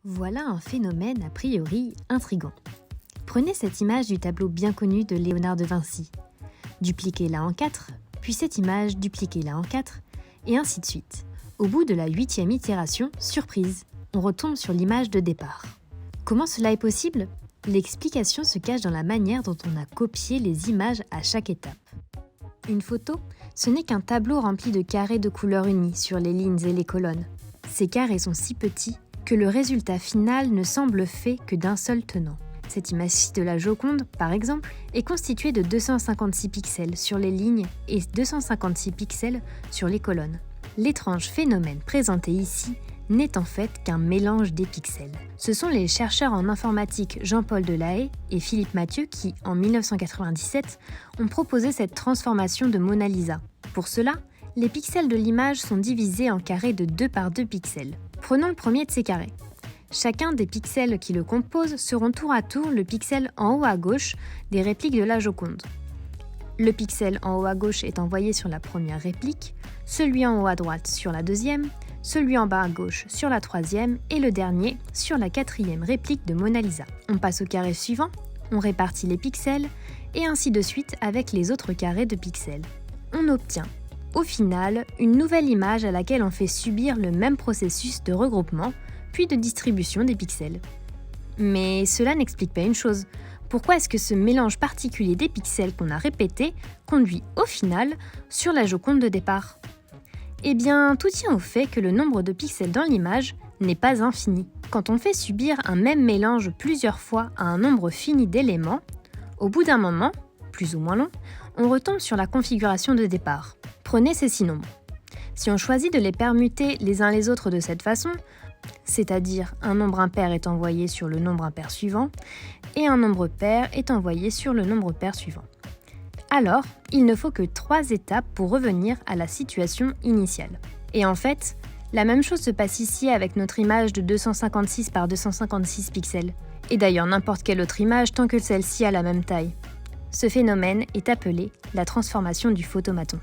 Voilà un phénomène a priori intrigant. Prenez cette image du tableau bien connu de Léonard de Vinci. Dupliquez-la en 4, puis cette image, dupliquez-la en 4, et ainsi de suite. Au bout de la 8e itération, surprise, on retombe sur l'image de départ. Comment cela est possible ? L'explication se cache dans la manière dont on a copié les images à chaque étape. Une photo, ce n'est qu'un tableau rempli de carrés de couleurs unies sur les lignes et les colonnes. Ces carrés sont si petits que le résultat final ne semble fait que d'un seul tenant. Cette image-ci de la Joconde, par exemple, est constituée de 256 pixels sur les lignes et 256 pixels sur les colonnes. L'étrange phénomène présenté ici n'est en fait qu'un mélange des pixels. Ce sont les chercheurs en informatique Jean-Paul Delahaye et Philippe Mathieu qui, en 1997, ont proposé cette transformation de Mona Lisa. Pour cela, les pixels de l'image sont divisés en carrés de 2 par 2 pixels. Prenons le premier de ces carrés. Chacun des pixels qui le composent seront tour à tour le pixel en haut à gauche des répliques de la Joconde. Le pixel en haut à gauche est envoyé sur la première réplique, celui en haut à droite sur la deuxième, celui en bas à gauche sur la troisième et le dernier sur la 4e réplique de Mona Lisa. On passe au carré suivant, on répartit les pixels et ainsi de suite avec les autres carrés de pixels. On obtient, au final, une nouvelle image à laquelle on fait subir le même processus de regroupement puis de distribution des pixels. Mais cela n'explique pas une chose. Pourquoi est-ce que ce mélange particulier des pixels qu'on a répété conduit au final sur la Joconde de départ ? Eh bien, tout tient au fait que le nombre de pixels dans l'image n'est pas infini. Quand on fait subir un même mélange plusieurs fois à un nombre fini d'éléments, au bout d'un moment, plus ou moins long, on retombe sur la configuration de départ. Prenez ces 6 nombres. Si on choisit de les permuter les uns les autres de cette façon, c'est-à-dire un nombre impair est envoyé sur le nombre impair suivant et un nombre pair est envoyé sur le nombre pair suivant. Alors, il ne faut que 3 étapes pour revenir à la situation initiale. Et en fait, la même chose se passe ici avec notre image de 256 par 256 pixels. Et d'ailleurs n'importe quelle autre image tant que celle-ci a la même taille. Ce phénomène est appelé la transformation du photomaton.